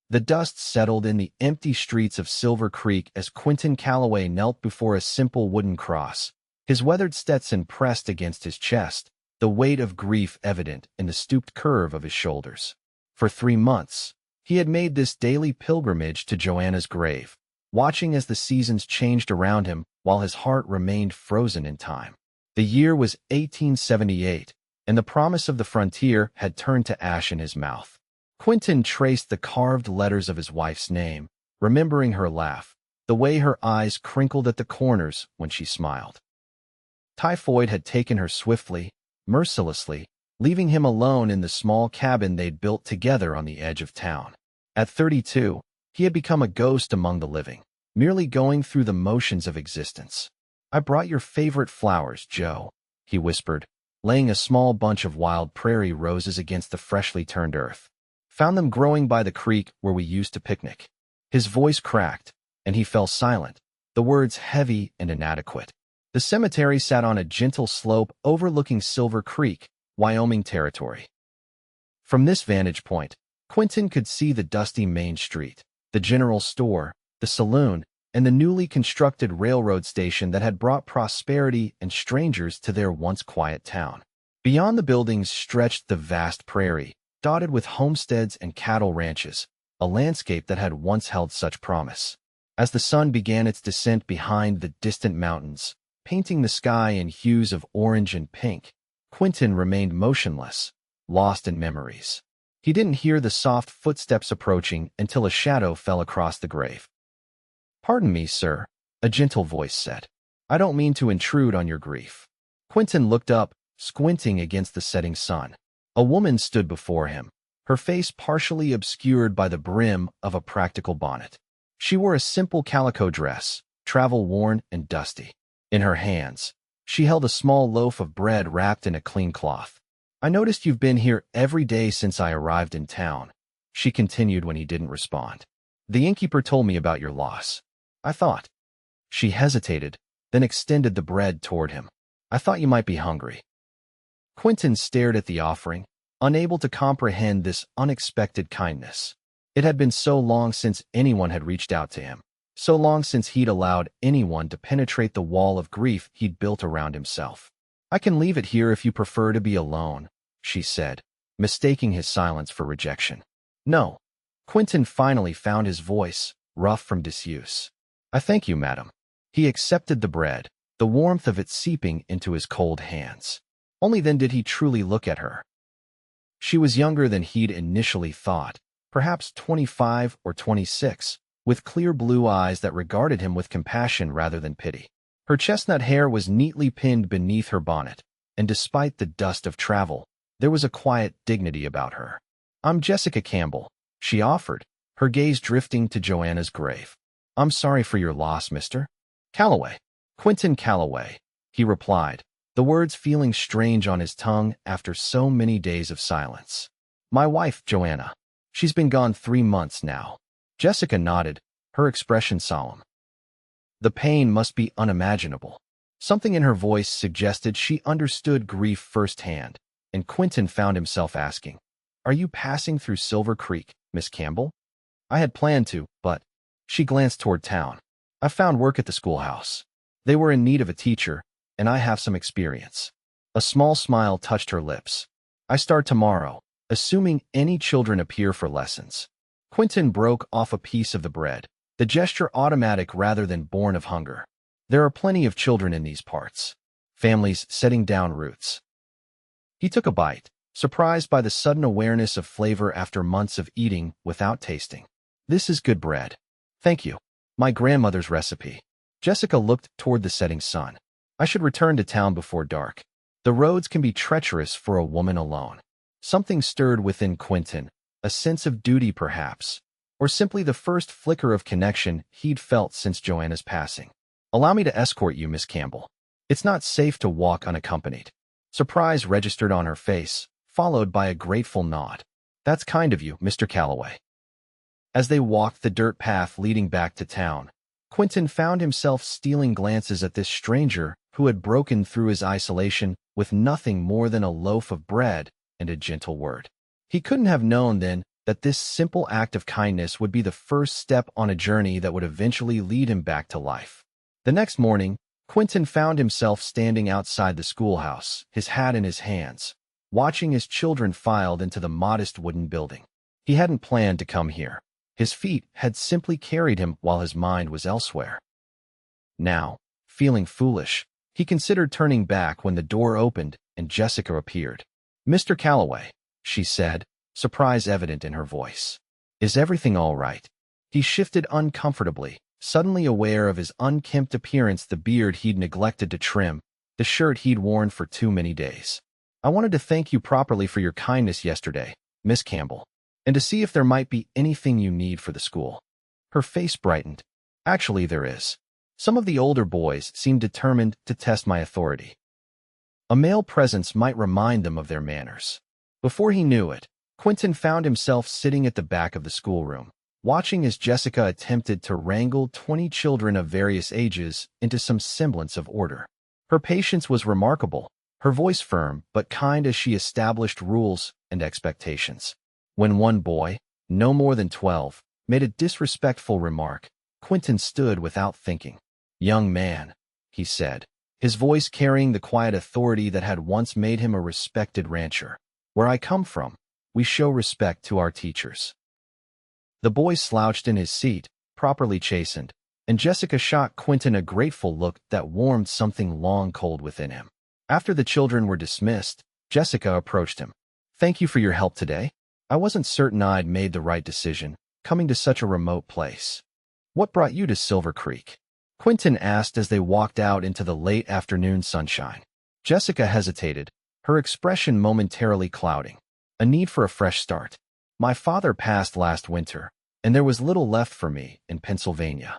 The dust settled in the empty streets of Silver Creek as Quentin Calloway knelt before a simple wooden cross, his weathered Stetson pressed against his chest, the weight of grief evident in the stooped curve of his shoulders. For 3 months, he had made this daily pilgrimage to Joanna's grave, watching as the seasons changed around him while his heart remained frozen in time. The year was 1878, and the promise of the frontier had turned to ash in his mouth. Quentin traced the carved letters of his wife's name, remembering her laugh, the way her eyes crinkled at the corners when she smiled. Typhoid had taken her swiftly, mercilessly, leaving him alone in the small cabin they'd built together on the edge of town. At 32, he had become a ghost among the living, merely going through the motions of existence. "I brought your favorite flowers, Joe," he whispered, laying a small bunch of wild prairie roses against the freshly turned earth. "Found them growing by the creek where we used to picnic." His voice cracked, and he fell silent, the words heavy and inadequate. The cemetery sat on a gentle slope overlooking Silver Creek, Wyoming territory. From this vantage point, Quentin could see the dusty main street, the general store, the saloon, and the newly constructed railroad station that had brought prosperity and strangers to their once quiet town. Beyond the buildings stretched the vast prairie, dotted with homesteads and cattle ranches, a landscape that had once held such promise. As the sun began its descent behind the distant mountains, painting the sky in hues of orange and pink, Quentin remained motionless, lost in memories. He didn't hear the soft footsteps approaching until a shadow fell across the grave. "Pardon me, sir," a gentle voice said. "I don't mean to intrude on your grief." Quentin looked up, squinting against the setting sun. A woman stood before him, her face partially obscured by the brim of a practical bonnet. She wore a simple calico dress, travel-worn and dusty. In her hands, she held a small loaf of bread wrapped in a clean cloth. "I noticed you've been here every day since I arrived in town," she continued when he didn't respond. "The innkeeper told me about your loss. I thought—" She hesitated, then extended the bread toward him. "I thought you might be hungry." Quentin stared at the offering, unable to comprehend this unexpected kindness. It had been so long since anyone had reached out to him, so long since he'd allowed anyone to penetrate the wall of grief he'd built around himself. "I can leave it here if you prefer to be alone," she said, mistaking his silence for rejection. "No." Quentin finally found his voice, rough from disuse. "I thank you, madam." He accepted the bread, the warmth of it seeping into his cold hands. Only then did he truly look at her. She was younger than he'd initially thought, perhaps 25 or 26, with clear blue eyes that regarded him with compassion rather than pity. Her chestnut hair was neatly pinned beneath her bonnet, and despite the dust of travel, there was a quiet dignity about her. "I'm Jessica Campbell," she offered, her gaze drifting to Joanna's grave. "I'm sorry for your loss, Mr. Calloway." "Quentin Calloway," he replied, the words feeling strange on his tongue after so many days of silence. "My wife, Joanna. She's been gone 3 months now." Jessica nodded, her expression solemn. The pain must be unimaginable. Something in her voice suggested she understood grief firsthand, and Quentin found himself asking, "Are you passing through Silver Creek, Miss Campbell?" "I had planned to, but—" She glanced toward town. "I found work at the schoolhouse. They were in need of a teacher, and I have some experience." A small smile touched her lips. "I start tomorrow, assuming any children appear for lessons." Quentin broke off a piece of the bread, the gesture automatic rather than born of hunger. There are plenty of children in these parts. Families setting down roots. He took a bite, surprised by the sudden awareness of flavor after months of eating without tasting. "This is good bread. Thank you. My grandmother's recipe." Jessica looked toward the setting sun. "I should return to town before dark. The roads can be treacherous for a woman alone." Something stirred within Quentin, a sense of duty perhaps, or simply the first flicker of connection he'd felt since Joanna's passing. "Allow me to escort you, Miss Campbell. It's not safe to walk unaccompanied." Surprise registered on her face, followed by a grateful nod. "That's kind of you, Mr. Calloway." As they walked the dirt path leading back to town, Quentin found himself stealing glances at this stranger who had broken through his isolation with nothing more than a loaf of bread and a gentle word. He couldn't have known then that this simple act of kindness would be the first step on a journey that would eventually lead him back to life. The next morning, Quentin found himself standing outside the schoolhouse, his hat in his hands, watching his children filed into the modest wooden building. He hadn't planned to come here. His feet had simply carried him while his mind was elsewhere. Now, feeling foolish, he considered turning back when the door opened and Jessica appeared. "Mr. Calloway," she said, surprise evident in her voice. "Is everything all right?" He shifted uncomfortably, suddenly aware of his unkempt appearance, the beard he'd neglected to trim, the shirt he'd worn for too many days. "I wanted to thank you properly for your kindness yesterday, Miss Campbell, and to see if there might be anything you need for the school." Her face brightened. "Actually, there is. Some of the older boys seem determined to test my authority. A male presence might remind them of their manners." Before he knew it, Quentin found himself sitting at the back of the schoolroom, watching as Jessica attempted to wrangle 20 children of various ages into some semblance of order. Her patience was remarkable, her voice firm but kind as she established rules and expectations. When one boy, no more than 12, made a disrespectful remark, Quentin stood without thinking. "Young man," he said, his voice carrying the quiet authority that had once made him a respected rancher. "Where I come from, we show respect to our teachers." The boy slouched in his seat, properly chastened, and Jessica shot Quentin a grateful look that warmed something long cold within him. After the children were dismissed, Jessica approached him. "Thank you for your help today. I wasn't certain I'd made the right decision, coming to such a remote place." "What brought you to Silver Creek?" Quentin asked as they walked out into the late afternoon sunshine. Jessica hesitated, her expression momentarily clouding. "A need for a fresh start. My father passed last winter, and there was little left for me in Pennsylvania."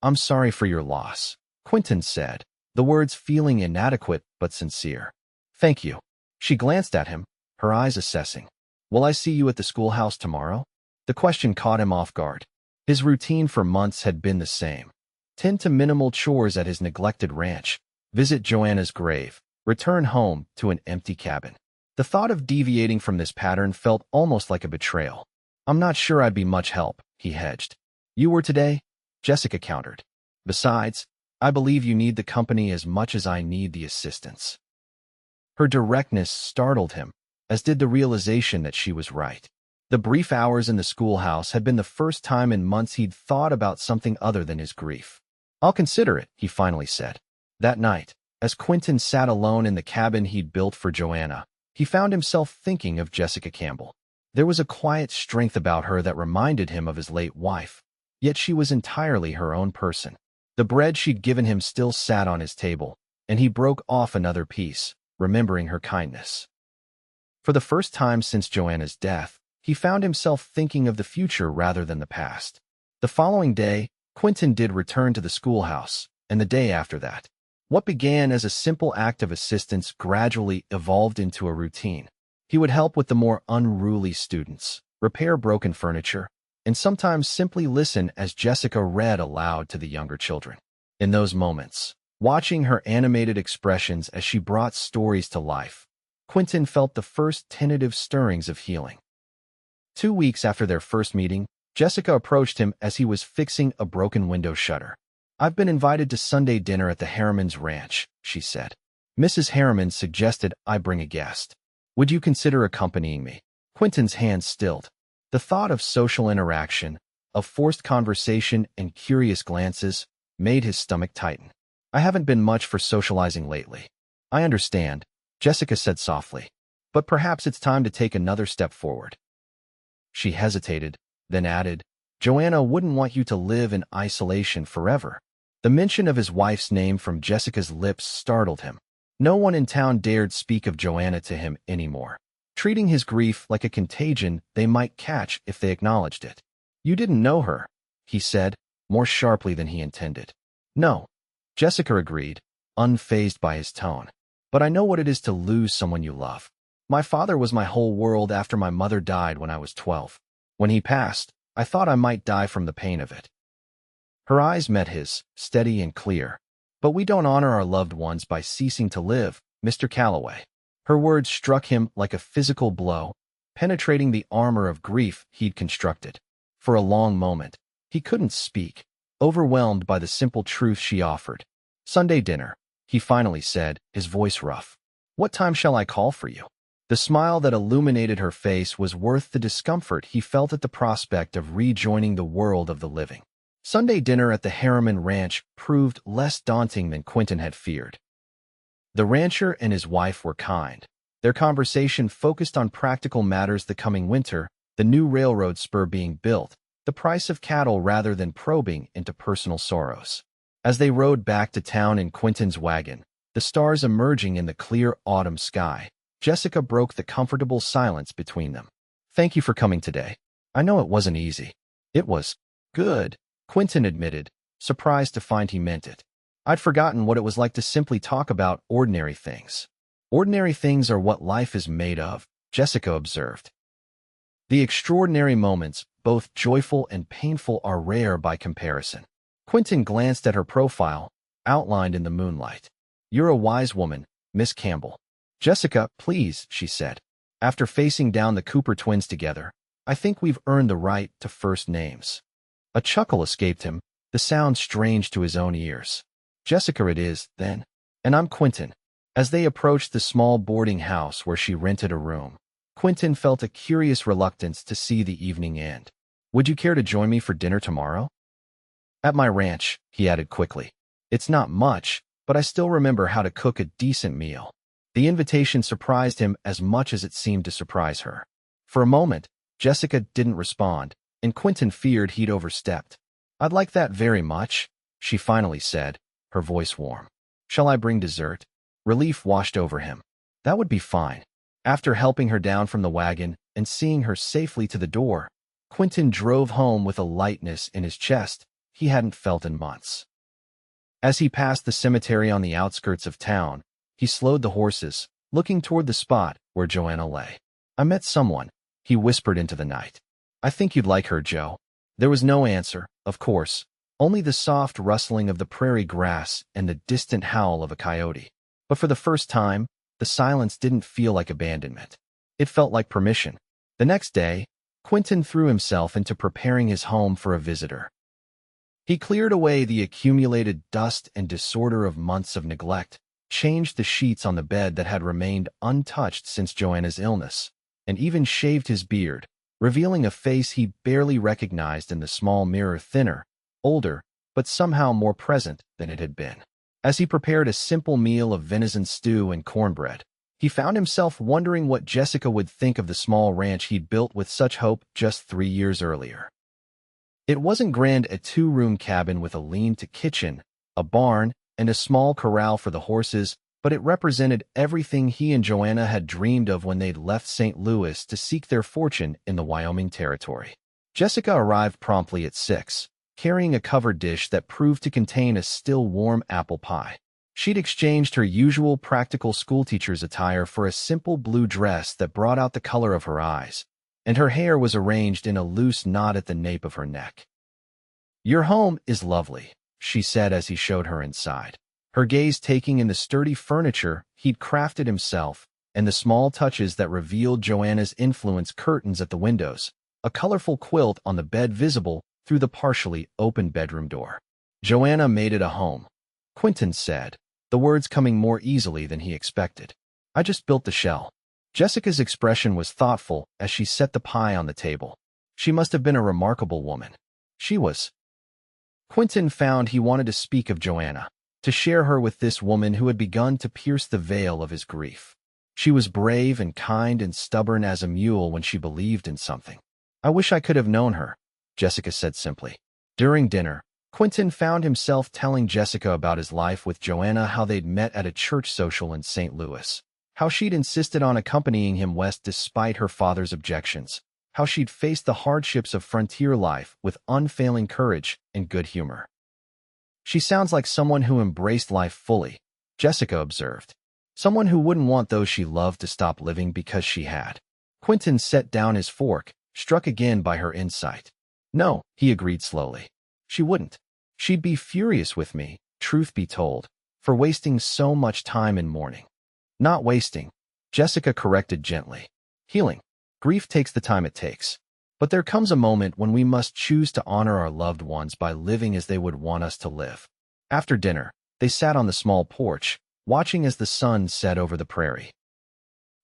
"I'm sorry for your loss," Quentin said, the words feeling inadequate but sincere. "Thank you." She glanced at him, her eyes assessing. "Will I see you at the schoolhouse tomorrow?" The question caught him off guard. His routine for months had been the same. Tend to minimal chores at his neglected ranch, visit Joanna's grave, return home to an empty cabin. The thought of deviating from this pattern felt almost like a betrayal. "I'm not sure I'd be much help," he hedged. "You were today?" Jessica countered. "Besides, I believe you need the company as much as I need the assistance." Her directness startled him, as did the realization that she was right. The brief hours in the schoolhouse had been the first time in months he'd thought about something other than his grief. "I'll consider it," he finally said. That night, as Quentin sat alone in the cabin he'd built for Joanna, he found himself thinking of Jessica Campbell. There was a quiet strength about her that reminded him of his late wife, yet she was entirely her own person. The bread she'd given him still sat on his table, and he broke off another piece, remembering her kindness. For the first time since Joanna's death, he found himself thinking of the future rather than the past. The following day, Quentin did return to the schoolhouse, and the day after that. What began as a simple act of assistance gradually evolved into a routine. He would help with the more unruly students, repair broken furniture, and sometimes simply listen as Jessica read aloud to the younger children. In those moments, watching her animated expressions as she brought stories to life, Quentin felt the first tentative stirrings of healing. 2 weeks after their first meeting, Jessica approached him as he was fixing a broken window shutter. "I've been invited to Sunday dinner at the Harriman's ranch," she said. "Mrs. Harriman suggested I bring a guest. Would you consider accompanying me?" Quentin's hands stilled. The thought of social interaction, of forced conversation and curious glances, made his stomach tighten. "I haven't been much for socializing lately." "I understand," Jessica said softly. "But perhaps it's time to take another step forward." She hesitated, then added, "Joanna wouldn't want you to live in isolation forever." The mention of his wife's name from Jessica's lips startled him. No one in town dared speak of Joanna to him anymore, treating his grief like a contagion they might catch if they acknowledged it. "You didn't know her," he said, more sharply than he intended. "No," Jessica agreed, unfazed by his tone. "But I know what it is to lose someone you love. My father was my whole world after my mother died when I was 12. When he passed, I thought I might die from the pain of it." Her eyes met his, steady and clear. "But we don't honor our loved ones by ceasing to live, Mr. Calloway." Her words struck him like a physical blow, penetrating the armor of grief he'd constructed. For a long moment, he couldn't speak, overwhelmed by the simple truth she offered. "Sunday dinner," he finally said, his voice rough. "What time shall I call for you?" The smile that illuminated her face was worth the discomfort he felt at the prospect of rejoining the world of the living. Sunday dinner at the Harriman Ranch proved less daunting than Quentin had feared. The rancher and his wife were kind. Their conversation focused on practical matters: the coming winter, the new railroad spur being built, the price of cattle, rather than probing into personal sorrows. As they rode back to town in Quentin's wagon, the stars emerging in the clear autumn sky, Jessica broke the comfortable silence between them. "Thank you for coming today. I know it wasn't easy." "It was good," Quentin admitted, surprised to find he meant it. "I'd forgotten what it was like to simply talk about ordinary things." "Ordinary things are what life is made of," Jessica observed. "The extraordinary moments, both joyful and painful, are rare by comparison." Quentin glanced at her profile, outlined in the moonlight. "You're a wise woman, Miss Campbell." "Jessica, please," she said. After facing down the Cooper twins together, "I think we've earned the right to first names." A chuckle escaped him, the sound strange to his own ears. "Jessica it is, then. And I'm Quentin." As they approached the small boarding house where she rented a room, Quentin felt a curious reluctance to see the evening end. "Would you care to join me for dinner tomorrow?" "At my ranch," he added quickly. "It's not much, but I still remember how to cook a decent meal." The invitation surprised him as much as it seemed to surprise her. For a moment, Jessica didn't respond, and Quentin feared he'd overstepped. "I'd like that very much," she finally said, her voice warm. "Shall I bring dessert?" Relief washed over him. "That would be fine." After helping her down from the wagon and seeing her safely to the door, Quentin drove home with a lightness in his chest he hadn't felt in months. As he passed the cemetery on the outskirts of town, he slowed the horses, looking toward the spot where Joanna lay. "I met someone," he whispered into the night. "I think you'd like her, Joe." There was no answer, of course, only the soft rustling of the prairie grass and the distant howl of a coyote. But for the first time, the silence didn't feel like abandonment. It felt like permission. The next day, Quentin threw himself into preparing his home for a visitor. He cleared away the accumulated dust and disorder of months of neglect, changed the sheets on the bed that had remained untouched since Joanna's illness, and even shaved his beard, revealing a face he barely recognized in the small mirror, thinner, older, but somehow more present than it had been. As he prepared a simple meal of venison stew and cornbread, he found himself wondering what Jessica would think of the small ranch he'd built with such hope just 3 years earlier. It wasn't grand, a 2-room cabin with a lean-to kitchen, a barn, and a small corral for the horses, but it represented everything he and Joanna had dreamed of when they'd left St. Louis to seek their fortune in the Wyoming Territory. Jessica arrived promptly at 6, carrying a covered dish that proved to contain a still warm apple pie. She'd exchanged her usual practical schoolteacher's attire for a simple blue dress that brought out the color of her eyes, and her hair was arranged in a loose knot at the nape of her neck. "Your home is lovely," she said as he showed her inside, her gaze taking in the sturdy furniture he'd crafted himself and the small touches that revealed Joanna's influence: curtains at the windows, a colorful quilt on the bed visible through the partially open bedroom door. "Joanna made it a home," Quentin said, the words coming more easily than he expected. "I just built the shell." Jessica's expression was thoughtful as she set the pie on the table. She must have been a remarkable woman. She was. Quentin found he wanted to speak of Joanna, to share her with this woman who had begun to pierce the veil of his grief. She was brave and kind and stubborn as a mule when she believed in something. "I wish I could have known her," Jessica said simply. During dinner, Quentin found himself telling Jessica about his life with Joanna, how they'd met at a church social in St. Louis, how she'd insisted on accompanying him west despite her father's objections, how she'd faced the hardships of frontier life with unfailing courage and good humor. "She sounds like someone who embraced life fully," Jessica observed. "Someone who wouldn't want those she loved to stop living because she had." Quentin set down his fork, struck again by her insight. "No," he agreed slowly. "She wouldn't. She'd be furious with me, truth be told, for wasting so much time in mourning." "Not wasting," Jessica corrected gently. "Healing." Grief takes the time it takes. But there comes a moment when we must choose to honor our loved ones by living as they would want us to live. After dinner, they sat on the small porch, watching as the sun set over the prairie.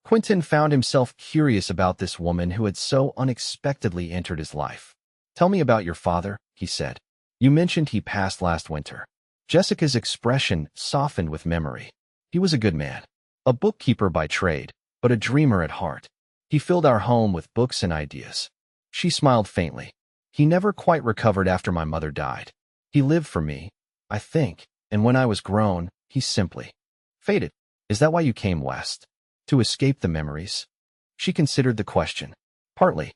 Quentin found himself curious about this woman who had so unexpectedly entered his life. "Tell me about your father," he said. "You mentioned he passed last winter." Jessica's expression softened with memory. "He was a good man, a bookkeeper by trade, but a dreamer at heart. He filled our home with books and ideas." She smiled faintly. "He never quite recovered after my mother died. He lived for me, I think, and when I was grown, he simply faded." "Is that why you came west? To escape the memories?" She considered the question. "Partly.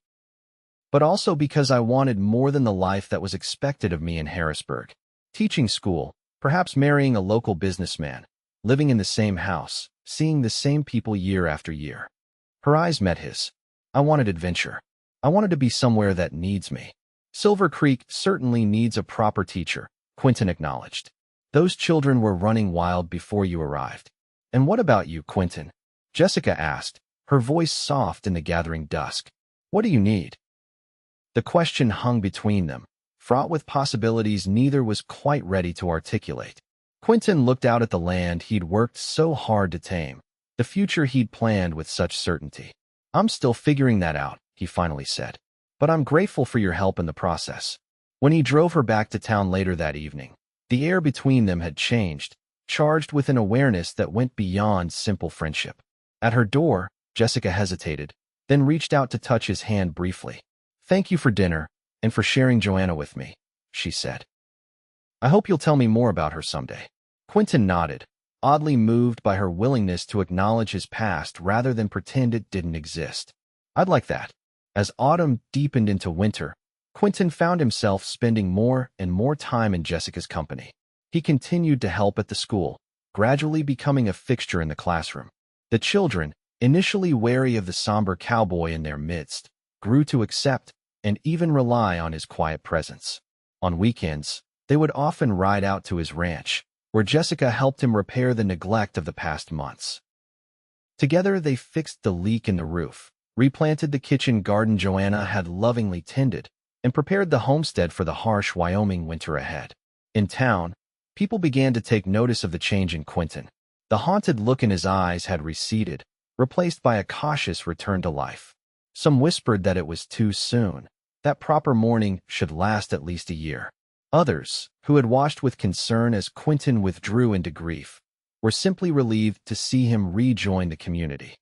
But also because I wanted more than the life that was expected of me in Harrisburg. Teaching school, perhaps marrying a local businessman, living in the same house, seeing the same people year after year." Her eyes met his. "I wanted adventure. I wanted to be somewhere that needs me." "Silver Creek certainly needs a proper teacher," Quentin acknowledged. "Those children were running wild before you arrived." "And what about you, Quentin?" Jessica asked, her voice soft in the gathering dusk. "What do you need?" The question hung between them, fraught with possibilities neither was quite ready to articulate. Quentin looked out at the land he'd worked so hard to tame, the future he'd planned with such certainty. "I'm still figuring that out," he finally said. "But I'm grateful for your help in the process." When he drove her back to town later that evening, the air between them had changed, charged with an awareness that went beyond simple friendship. At her door, Jessica hesitated, then reached out to touch his hand briefly. "Thank you for dinner, and for sharing Joanna with me," she said. "I hope you'll tell me more about her someday." Quentin nodded, oddly moved by her willingness to acknowledge his past rather than pretend it didn't exist. "I'd like that." As autumn deepened into winter, Quentin found himself spending more and more time in Jessica's company. He continued to help at the school, gradually becoming a fixture in the classroom. The children, initially wary of the somber cowboy in their midst, grew to accept and even rely on his quiet presence. On weekends, they would often ride out to his ranch, where Jessica helped him repair the neglect of the past months. Together they fixed the leak in the roof, replanted the kitchen garden Joanna had lovingly tended, and prepared the homestead for the harsh Wyoming winter ahead. In town, people began to take notice of the change in Quentin. The haunted look in his eyes had receded, replaced by a cautious return to life. Some whispered that it was too soon, that proper mourning should last at least a year. Others, who had watched with concern as Quentin withdrew into grief, were simply relieved to see him rejoin the community.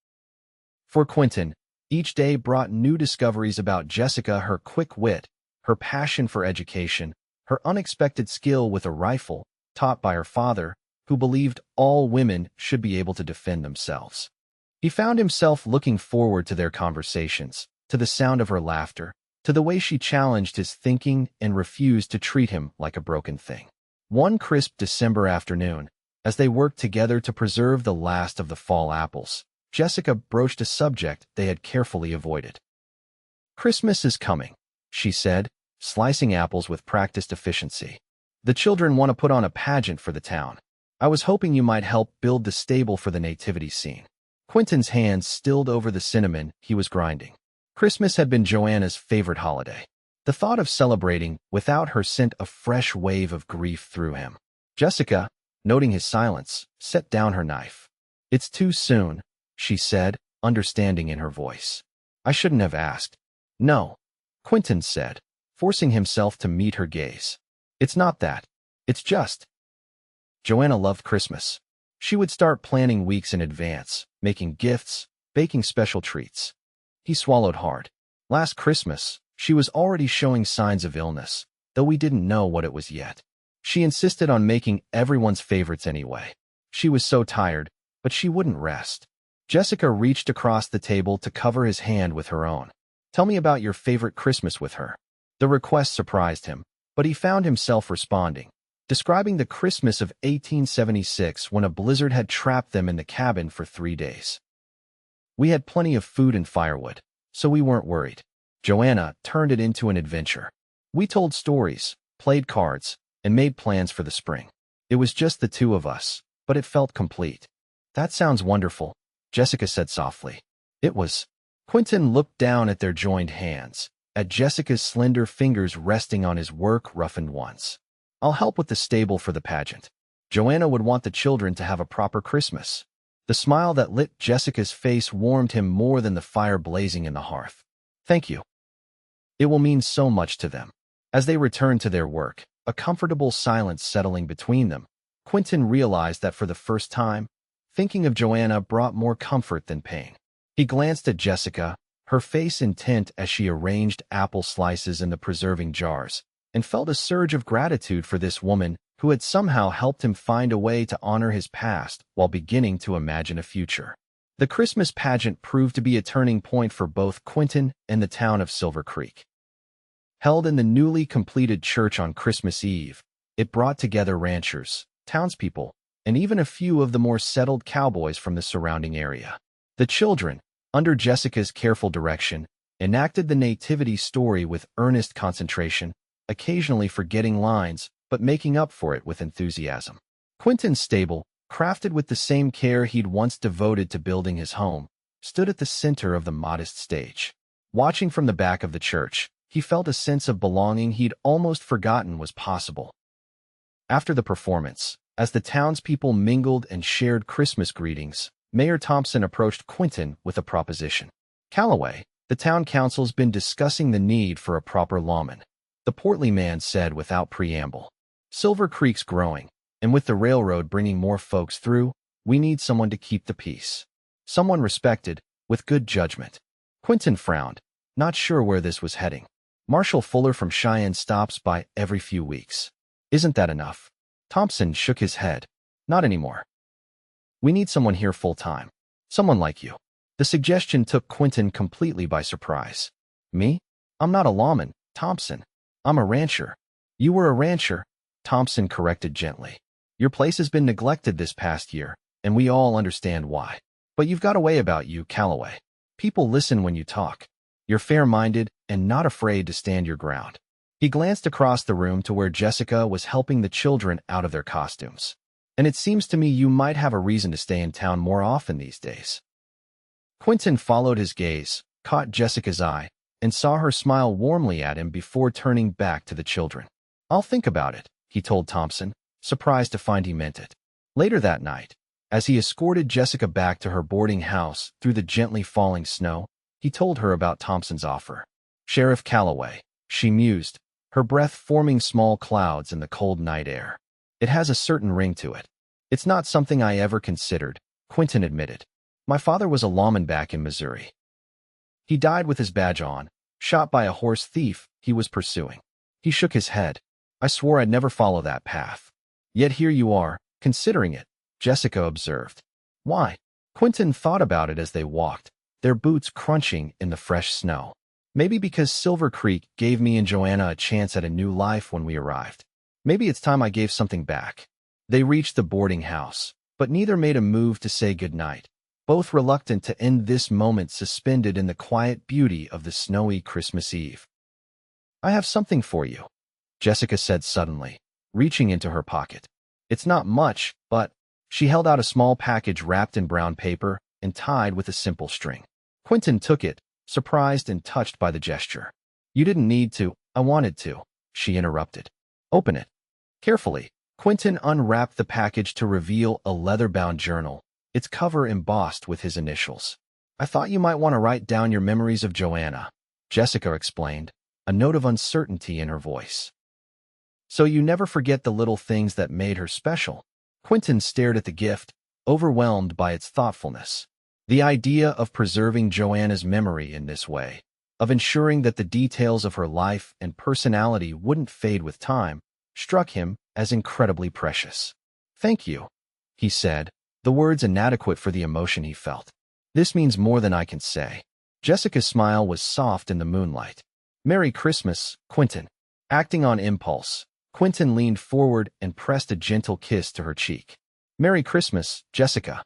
For Quentin, each day brought new discoveries about Jessica, her quick wit, her passion for education, her unexpected skill with a rifle, taught by her father, who believed all women should be able to defend themselves. He found himself looking forward to their conversations, to the sound of her laughter, to the way she challenged his thinking and refused to treat him like a broken thing. One crisp December afternoon, as they worked together to preserve the last of the fall apples, Jessica broached a subject they had carefully avoided. "Christmas is coming," she said, slicing apples with practiced efficiency. "The children want to put on a pageant for the town. I was hoping you might help build the stable for the nativity scene." Quentin's hands stilled over the cinnamon he was grinding. Christmas had been Joanna's favorite holiday. The thought of celebrating without her sent a fresh wave of grief through him. Jessica, noting his silence, set down her knife. "It's too soon," she said, understanding in her voice. "I shouldn't have asked." "No," Quentin said, forcing himself to meet her gaze. "It's not that. It's just—" Joanna loved Christmas. She would start planning weeks in advance, making gifts, baking special treats. He swallowed hard. "Last Christmas, she was already showing signs of illness, though we didn't know what it was yet. She insisted on making everyone's favorites anyway. She was so tired, but she wouldn't rest." Jessica reached across the table to cover his hand with her own. "Tell me about your favorite Christmas with her." The request surprised him, but he found himself responding, describing the Christmas of 1876 when a blizzard had trapped them in the cabin for 3 days. "We had plenty of food and firewood, so we weren't worried." Joanna turned it into an adventure. "We told stories, played cards, and made plans for the spring. It was just the two of us, but it felt complete." "That sounds wonderful," Jessica said softly. "It was." Quentin looked down at their joined hands, at Jessica's slender fingers resting on his work-roughened ones. I'll help with the stable for the pageant. Joanna would want the children to have a proper Christmas. The smile that lit Jessica's face warmed him more than the fire blazing in the hearth. Thank you. It will mean so much to them. As they returned to their work, a comfortable silence settling between them, Quentin realized that for the first time, thinking of Joanna brought more comfort than pain. He glanced at Jessica, her face intent as she arranged apple slices in the preserving jars, and felt a surge of gratitude for this woman who had somehow helped him find a way to honor his past while beginning to imagine a future. The Christmas pageant proved to be a turning point for both Quentin and the town of Silver Creek. Held in the newly completed church on Christmas Eve, it brought together ranchers, townspeople, and even a few of the more settled cowboys from the surrounding area. The children, under Jessica's careful direction, enacted the nativity story with earnest concentration, occasionally forgetting lines, but making up for it with enthusiasm. Quentin's stable, crafted with the same care he'd once devoted to building his home, stood at the center of the modest stage. Watching from the back of the church, he felt a sense of belonging he'd almost forgotten was possible. After the performance, as the townspeople mingled and shared Christmas greetings, Mayor Thompson approached Quentin with a proposition. Calloway, the town council's been discussing the need for a proper lawman, the portly man said without preamble. Silver Creek's growing, and with the railroad bringing more folks through, we need someone to keep the peace. Someone respected, with good judgment. Quentin frowned, not sure where this was heading. Marshall Fuller from Cheyenne stops by every few weeks. Isn't that enough? Thompson shook his head. Not anymore. We need someone here full-time. Someone like you. The suggestion took Quentin completely by surprise. Me? I'm not a lawman, Thompson. I'm a rancher. You were a rancher, Thompson corrected gently. Your place has been neglected this past year, and we all understand why. But you've got a way about you, Calloway. People listen when you talk. You're fair-minded and not afraid to stand your ground. He glanced across the room to where Jessica was helping the children out of their costumes. And it seems to me you might have a reason to stay in town more often these days. Quentin followed his gaze, caught Jessica's eye, and saw her smile warmly at him before turning back to the children. I'll think about it, he told Thompson, surprised to find he meant it. Later that night, as he escorted Jessica back to her boarding house through the gently falling snow, he told her about Thompson's offer. Sheriff Calloway, she mused, her breath forming small clouds in the cold night air. It has a certain ring to it. It's not something I ever considered, Quentin admitted. My father was a lawman back in Missouri. He died with his badge on, shot by a horse thief he was pursuing. He shook his head. I swore I'd never follow that path. Yet here you are, considering it, Jessica observed. Why? Quentin thought about it as they walked, their boots crunching in the fresh snow. Maybe because Silver Creek gave me and Joanna a chance at a new life when we arrived. Maybe it's time I gave something back. They reached the boarding house, but neither made a move to say goodnight, both reluctant to end this moment suspended in the quiet beauty of the snowy Christmas Eve. I have something for you, Jessica said suddenly, reaching into her pocket. It's not much, but she held out a small package wrapped in brown paper and tied with a simple string. Quentin took it, surprised and touched by the gesture. You didn't need to, I wanted to, she interrupted. Open it. Carefully, Quentin unwrapped the package to reveal a leather-bound journal, its cover embossed with his initials. I thought you might want to write down your memories of Joanna, Jessica explained, a note of uncertainty in her voice. So you never forget the little things that made her special. Quentin stared at the gift, overwhelmed by its thoughtfulness. The idea of preserving Joanna's memory in this way, of ensuring that the details of her life and personality wouldn't fade with time, struck him as incredibly precious. Thank you, he said, the words inadequate for the emotion he felt. This means more than I can say. Jessica's smile was soft in the moonlight. Merry Christmas, Quentin. Acting on impulse, Quentin leaned forward and pressed a gentle kiss to her cheek. Merry Christmas, Jessica.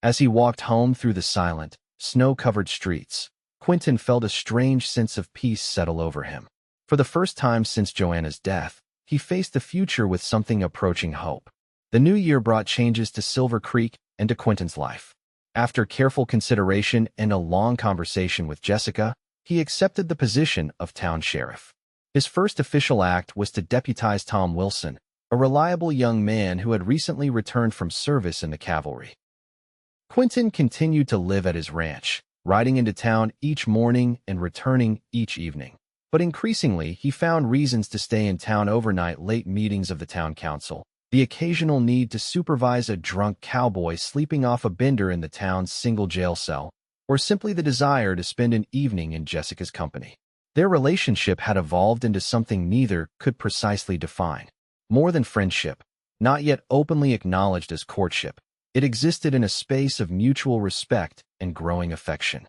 As he walked home through the silent, snow-covered streets, Quentin felt a strange sense of peace settle over him. For the first time since Joanna's death, he faced the future with something approaching hope. The new year brought changes to Silver Creek and to Quentin's life. After careful consideration and a long conversation with Jessica, he accepted the position of town sheriff. His first official act was to deputize Tom Wilson, a reliable young man who had recently returned from service in the cavalry. Quentin continued to live at his ranch, riding into town each morning and returning each evening. But increasingly, he found reasons to stay in town overnight: late meetings of the town council, the occasional need to supervise a drunk cowboy sleeping off a bender in the town's single jail cell, or simply the desire to spend an evening in Jessica's company. Their relationship had evolved into something neither could precisely define. More than friendship, not yet openly acknowledged as courtship, it existed in a space of mutual respect and growing affection.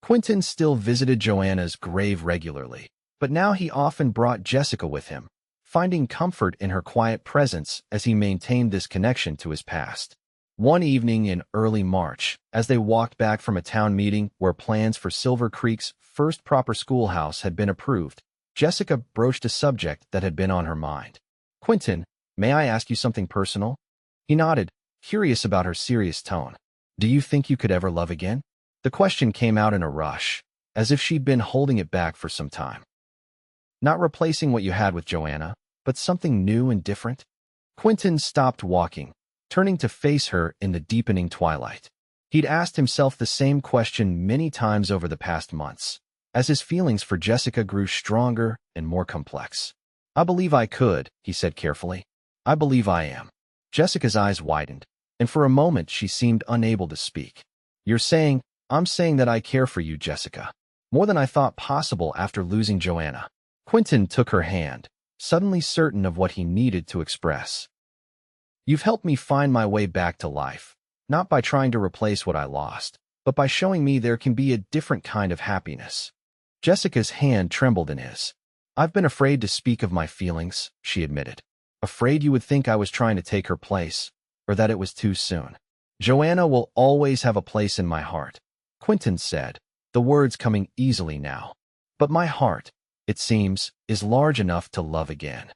Quentin still visited Joanna's grave regularly, but now he often brought Jessica with him, finding comfort in her quiet presence as he maintained this connection to his past. One evening in early March, as they walked back from a town meeting where plans for Silver Creek's first proper schoolhouse had been approved, Jessica broached a subject that had been on her mind. "Quentin, may I ask you something personal?" He nodded, curious about her serious tone. "Do you think you could ever love again?" The question came out in a rush, as if she'd been holding it back for some time. "Not replacing what you had with Joanna, but something new and different?" Quentin stopped walking, turning to face her in the deepening twilight. He'd asked himself the same question many times over the past months, as his feelings for Jessica grew stronger and more complex. "I believe I could," he said carefully. "I believe I am." Jessica's eyes widened, and for a moment she seemed unable to speak. "You're saying—" "I'm saying that I care for you, Jessica. More than I thought possible after losing Joanna." Quentin took her hand, suddenly certain of what he needed to express. "You've helped me find my way back to life, not by trying to replace what I lost, but by showing me there can be a different kind of happiness." Jessica's hand trembled in his. "I've been afraid to speak of my feelings," she admitted. "Afraid you would think I was trying to take her place, or that it was too soon." "Joanna will always have a place in my heart," Quentin said, the words coming easily now. "But my heart, it seems, is large enough to love again."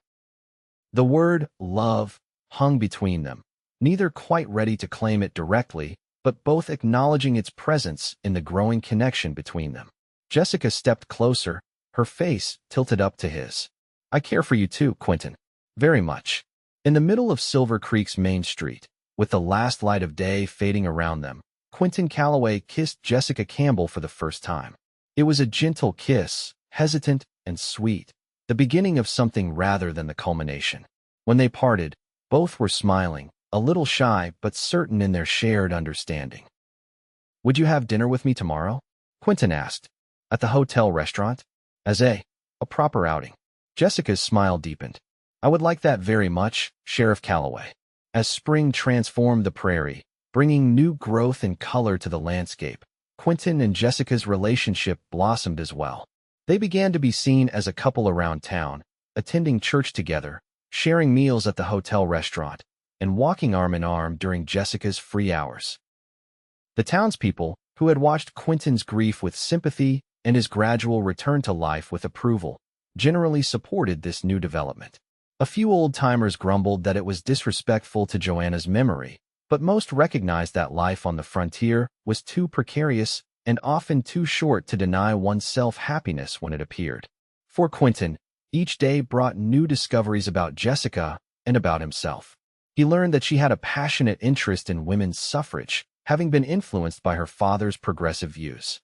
The word love hung between them, neither quite ready to claim it directly, but both acknowledging its presence in the growing connection between them. Jessica stepped closer, her face tilted up to his. "I care for you too, Quentin. Very much." In the middle of Silver Creek's main street, with the last light of day fading around them, Quentin Calloway kissed Jessica Campbell for the first time. It was a gentle kiss, hesitant and sweet, the beginning of something rather than the culmination. When they parted, both were smiling, a little shy but certain in their shared understanding. "Would you have dinner with me tomorrow?" Quentin asked. "At the hotel restaurant? As a proper outing?" Jessica's smile deepened. "I would like that very much, Sheriff Calloway." As spring transformed the prairie, bringing new growth and color to the landscape, Quentin and Jessica's relationship blossomed as well. They began to be seen as a couple around town, attending church together, sharing meals at the hotel restaurant, and walking arm in arm during Jessica's free hours. The townspeople, who had watched Quentin's grief with sympathy and his gradual return to life with approval, generally supported this new development. A few old-timers grumbled that it was disrespectful to Joanna's memory, but most recognized that life on the frontier was too precarious and often too short to deny oneself happiness when it appeared. For Quentin, each day brought new discoveries about Jessica and about himself. He learned that she had a passionate interest in women's suffrage, having been influenced by her father's progressive views.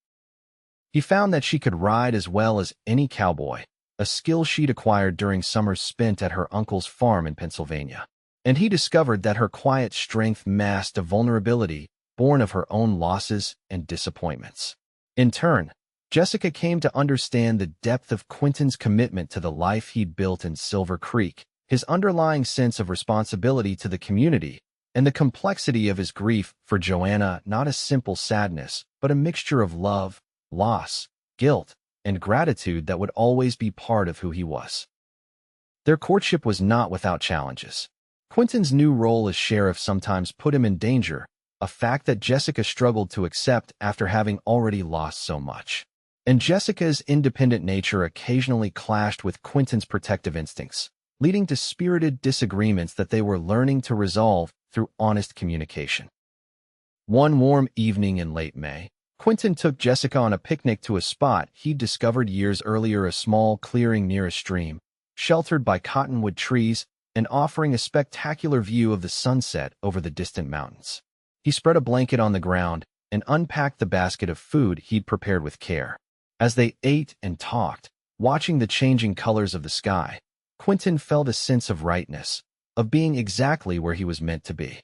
He found that she could ride as well as any cowboy, a skill she'd acquired during summers spent at her uncle's farm in Pennsylvania. And he discovered that her quiet strength masked a vulnerability born of her own losses and disappointments. In turn, Jessica came to understand the depth of Quentin's commitment to the life he'd built in Silver Creek, his underlying sense of responsibility to the community, and the complexity of his grief for Joanna, not a simple sadness, but a mixture of love, loss, guilt, and gratitude that would always be part of who he was. Their courtship was not without challenges. Quentin's new role as sheriff sometimes put him in danger, a fact that Jessica struggled to accept after having already lost so much. And Jessica's independent nature occasionally clashed with Quentin's protective instincts, leading to spirited disagreements that they were learning to resolve through honest communication. One warm evening in late May, Quentin took Jessica on a picnic to a spot he'd discovered years earlier, a small clearing near a stream, sheltered by cottonwood trees and offering a spectacular view of the sunset over the distant mountains. He spread a blanket on the ground and unpacked the basket of food he'd prepared with care. As they ate and talked, watching the changing colors of the sky, Quentin felt a sense of rightness, of being exactly where he was meant to be.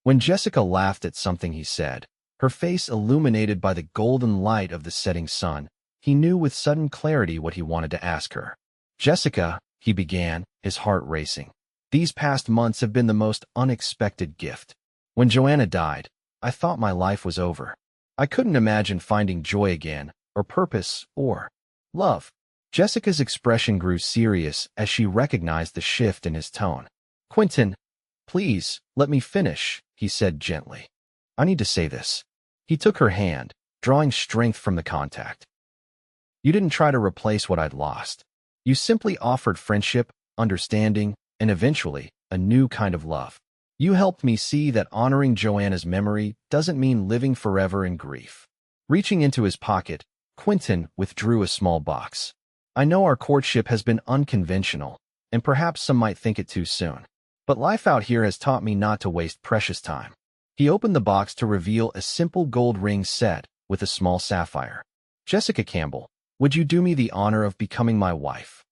When Jessica laughed at something he said, her face illuminated by the golden light of the setting sun, he knew with sudden clarity what he wanted to ask her. "Jessica," he began, his heart racing. "These past months have been the most unexpected gift. When Joanna died, I thought my life was over. I couldn't imagine finding joy again, or purpose, or love." Jessica's expression grew serious as she recognized the shift in his tone. "Quentin, please, let me finish," he said gently. "I need to say this." He took her hand, drawing strength from the contact. "You didn't try to replace what I'd lost. You simply offered friendship, understanding, and eventually, a new kind of love. You helped me see that honoring Joanna's memory doesn't mean living forever in grief." Reaching into his pocket, Quentin withdrew a small box. "I know our courtship has been unconventional, and perhaps some might think it too soon. But life out here has taught me not to waste precious time." He opened the box to reveal a simple gold ring set with a small sapphire. "Jessica Campbell, would you do me the honor of becoming my wife?"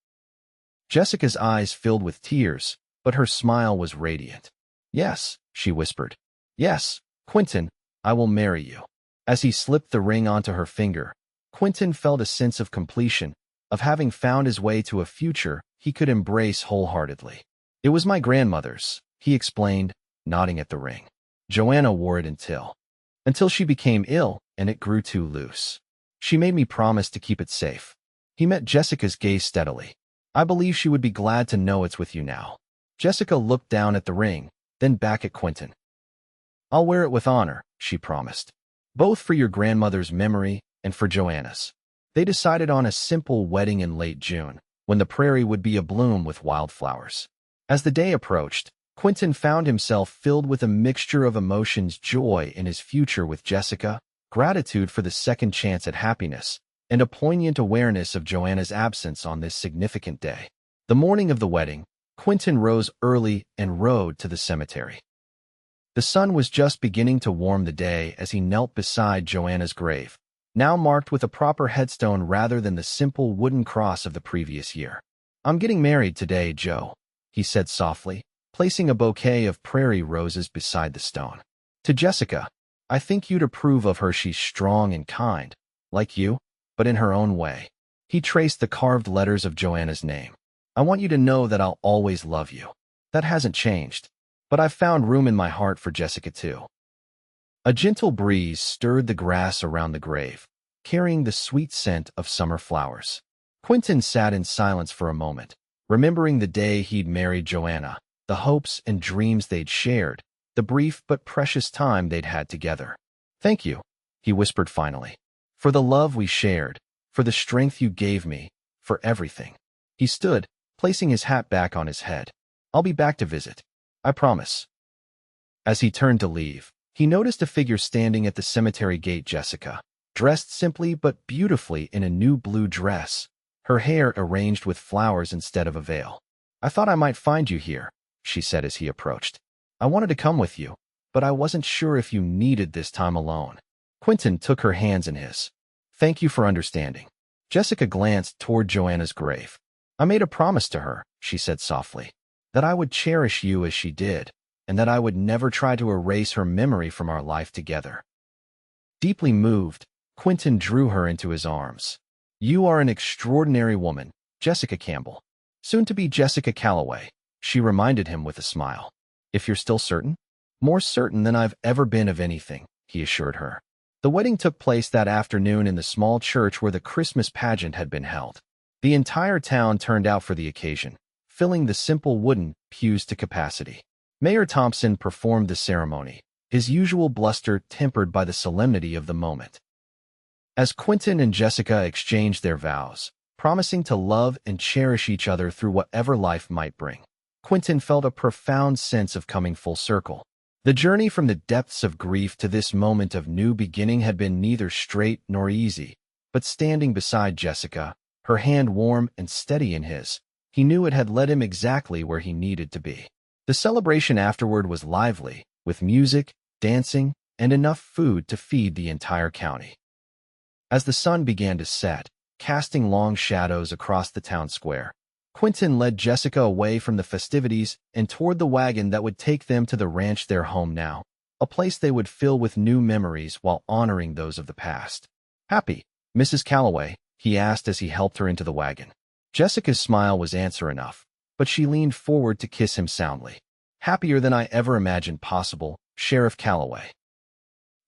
Jessica's eyes filled with tears, but her smile was radiant. "Yes," she whispered. "Yes, Quentin, I will marry you." As he slipped the ring onto her finger, Quentin felt a sense of completion, of having found his way to a future he could embrace wholeheartedly. "It was my grandmother's," he explained, nodding at the ring. "Joanna wore it until she became ill and it grew too loose. She made me promise to keep it safe." He met Jessica's gaze steadily. "I believe she would be glad to know it's with you now." Jessica looked down at the ring, then back at Quentin. "I'll wear it with honor," she promised, "both for your grandmother's memory and for Joanna's." They decided on a simple wedding in late June, when the prairie would be abloom with wildflowers. As the day approached, Quentin found himself filled with a mixture of emotions: joy in his future with Jessica, gratitude for the second chance at happiness, and a poignant awareness of Joanna's absence on this significant day. The morning of the wedding, Quentin rose early and rode to the cemetery. The sun was just beginning to warm the day as he knelt beside Joanna's grave, now marked with a proper headstone rather than the simple wooden cross of the previous year. "I'm getting married today, Joe," he said softly, placing a bouquet of prairie roses beside the stone. "To Jessica, I think you'd approve of her. She's strong and kind, like you, but in her own way." He traced the carved letters of Joanna's name. "I want you to know that I'll always love you. That hasn't changed, but I've found room in my heart for Jessica too." A gentle breeze stirred the grass around the grave, carrying the sweet scent of summer flowers. Quentin sat in silence for a moment, remembering the day he'd married Joanna, the hopes and dreams they'd shared, the brief but precious time they'd had together. "Thank you," he whispered finally, "for the love we shared, for the strength you gave me, for everything." He stood, placing his hat back on his head. "I'll be back to visit. I promise." As he turned to leave, he noticed a figure standing at the cemetery gate: Jessica, dressed simply but beautifully in a new blue dress, her hair arranged with flowers instead of a veil. "I thought I might find you here," she said as he approached. "I wanted to come with you, but I wasn't sure if you needed this time alone." Quentin took her hands in his. "Thank you for understanding." Jessica glanced toward Joanna's grave. "I made a promise to her," she said softly, "that I would cherish you as she did, and that I would never try to erase her memory from our life together." Deeply moved, Quentin drew her into his arms. "You are an extraordinary woman, Jessica Campbell." "Soon to be Jessica Calloway," she reminded him with a smile. "If you're still certain?" "More certain than I've ever been of anything," he assured her. The wedding took place that afternoon in the small church where the Christmas pageant had been held. The entire town turned out for the occasion, filling the simple wooden pews to capacity. Mayor Thompson performed the ceremony, his usual bluster tempered by the solemnity of the moment. As Quentin and Jessica exchanged their vows, promising to love and cherish each other through whatever life might bring, Quentin felt a profound sense of coming full circle. The journey from the depths of grief to this moment of new beginning had been neither straight nor easy, but standing beside Jessica, her hand warm and steady in his, he knew it had led him exactly where he needed to be. The celebration afterward was lively, with music, dancing, and enough food to feed the entire county. As the sun began to set, casting long shadows across the town square, Quentin led Jessica away from the festivities and toward the wagon that would take them to the ranch, their home now, a place they would fill with new memories while honoring those of the past. "Happy, Mrs. Calloway?" he asked as he helped her into the wagon. Jessica's smile was answer enough, but she leaned forward to kiss him soundly. "Happier than I ever imagined possible, Sheriff Calloway."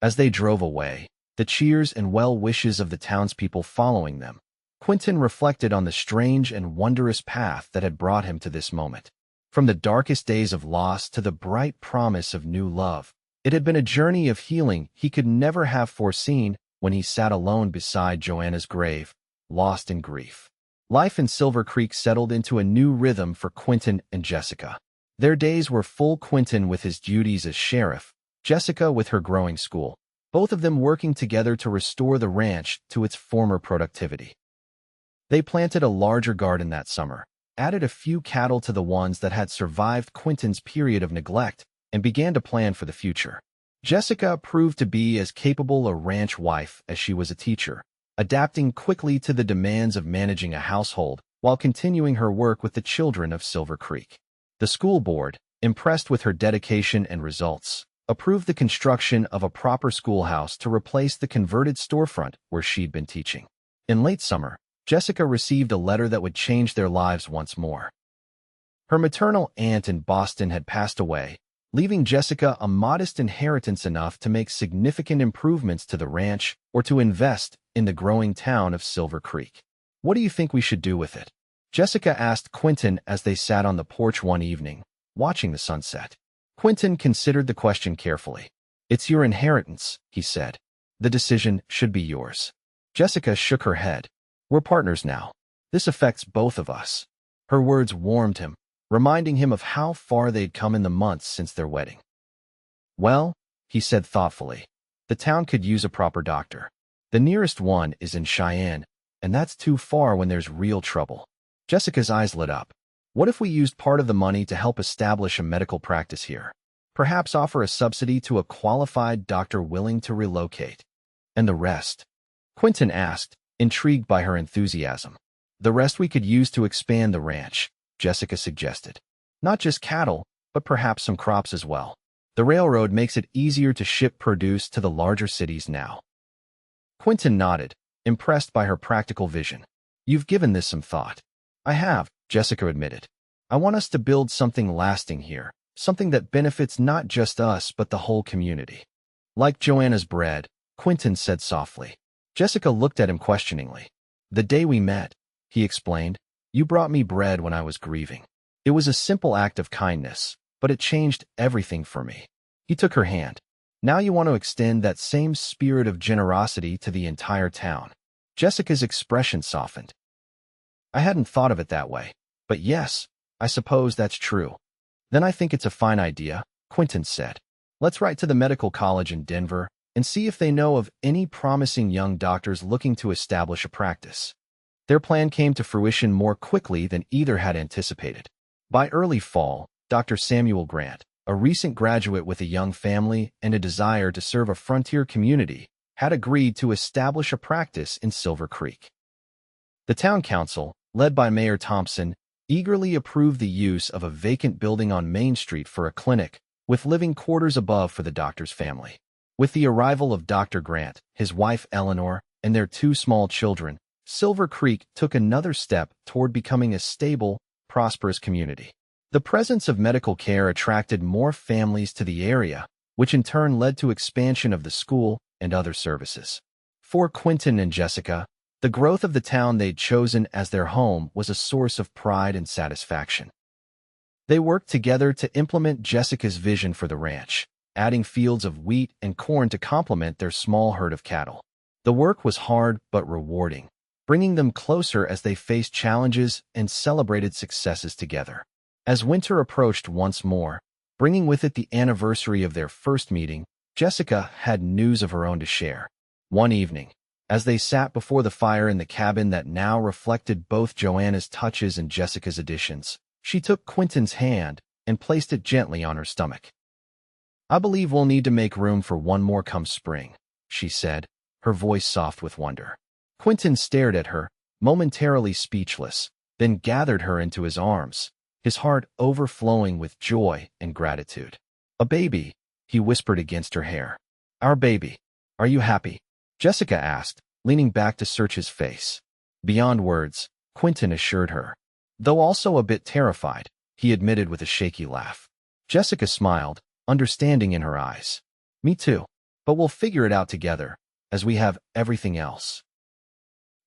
As they drove away, the cheers and well wishes of the townspeople following them, Quentin reflected on the strange and wondrous path that had brought him to this moment. From the darkest days of loss to the bright promise of new love, it had been a journey of healing he could never have foreseen when he sat alone beside Joanna's grave, lost in grief. Life in Silver Creek settled into a new rhythm for Quentin and Jessica. Their days were full, Quentin with his duties as sheriff, Jessica with her growing school, both of them working together to restore the ranch to its former productivity. They planted a larger garden that summer, added a few cattle to the ones that had survived Quentin's period of neglect, and began to plan for the future. Jessica proved to be as capable a ranch wife as she was a teacher, adapting quickly to the demands of managing a household while continuing her work with the children of Silver Creek. The school board, impressed with her dedication and results, approved the construction of a proper schoolhouse to replace the converted storefront where she'd been teaching. In late summer, Jessica received a letter that would change their lives once more. Her maternal aunt in Boston had passed away, leaving Jessica a modest inheritance enough to make significant improvements to the ranch or to invest in the growing town of Silver Creek. "What do you think we should do with it?" Jessica asked Quentin as they sat on the porch one evening, watching the sunset. Quentin considered the question carefully. "It's your inheritance," he said. "The decision should be yours." Jessica shook her head. "We're partners now. This affects both of us." Her words warmed him, reminding him of how far they'd come in the months since their wedding. "Well," he said thoughtfully, "the town could use a proper doctor. The nearest one is in Cheyenne, and that's too far when there's real trouble." Jessica's eyes lit up. "What if we used part of the money to help establish a medical practice here? Perhaps offer a subsidy to a qualified doctor willing to relocate." "And the rest?" Quentin asked, intrigued by her enthusiasm. "The rest we could use to expand the ranch," Jessica suggested. "Not just cattle, but perhaps some crops as well. The railroad makes it easier to ship produce to the larger cities now." Quentin nodded, impressed by her practical vision. "You've given this some thought." "I have," Jessica admitted. "I want us to build something lasting here, something that benefits not just us but the whole community." "Like Joanna's bread," Quentin said softly. Jessica looked at him questioningly. "The day we met," he explained, "you brought me bread when I was grieving. It was a simple act of kindness, but it changed everything for me." He took her hand. "Now you want to extend that same spirit of generosity to the entire town." Jessica's expression softened. "I hadn't thought of it that way, but yes, I suppose that's true." "Then I think it's a fine idea," Quentin said. "Let's write to the medical college in Denver and see if they know of any promising young doctors looking to establish a practice." Their plan came to fruition more quickly than either had anticipated. By early fall, Dr. Samuel Grant, a recent graduate with a young family and a desire to serve a frontier community, had agreed to establish a practice in Silver Creek. The town council, led by Mayor Thompson, eagerly approved the use of a vacant building on Main Street for a clinic, with living quarters above for the doctor's family. With the arrival of Dr. Grant, his wife Eleanor, and their two small children, Silver Creek took another step toward becoming a stable, prosperous community. The presence of medical care attracted more families to the area, which in turn led to expansion of the school and other services. For Quentin and Jessica, the growth of the town they'd chosen as their home was a source of pride and satisfaction. They worked together to implement Jessica's vision for the ranch, adding fields of wheat and corn to complement their small herd of cattle. The work was hard but rewarding, bringing them closer as they faced challenges and celebrated successes together. As winter approached once more, Bringing with it the anniversary of their first meeting, Jessica had news of her own to share. One evening, as they sat before the fire in the cabin that now reflected both Joanna's touches and Jessica's additions, she took Quentin's hand and placed it gently on her stomach. "I believe we'll need to make room for one more come spring," she said, her voice soft with wonder. Quentin stared at her, momentarily speechless, then gathered her into his arms, his heart overflowing with joy and gratitude. "A baby," he whispered against her hair. "Our baby. Are you happy?" Jessica asked, leaning back to search his face. Beyond words, Quentin assured her. Though also a bit terrified, he admitted with a shaky laugh. Jessica smiled, understanding in her eyes. "Me too. But we'll figure it out together, as we have everything else."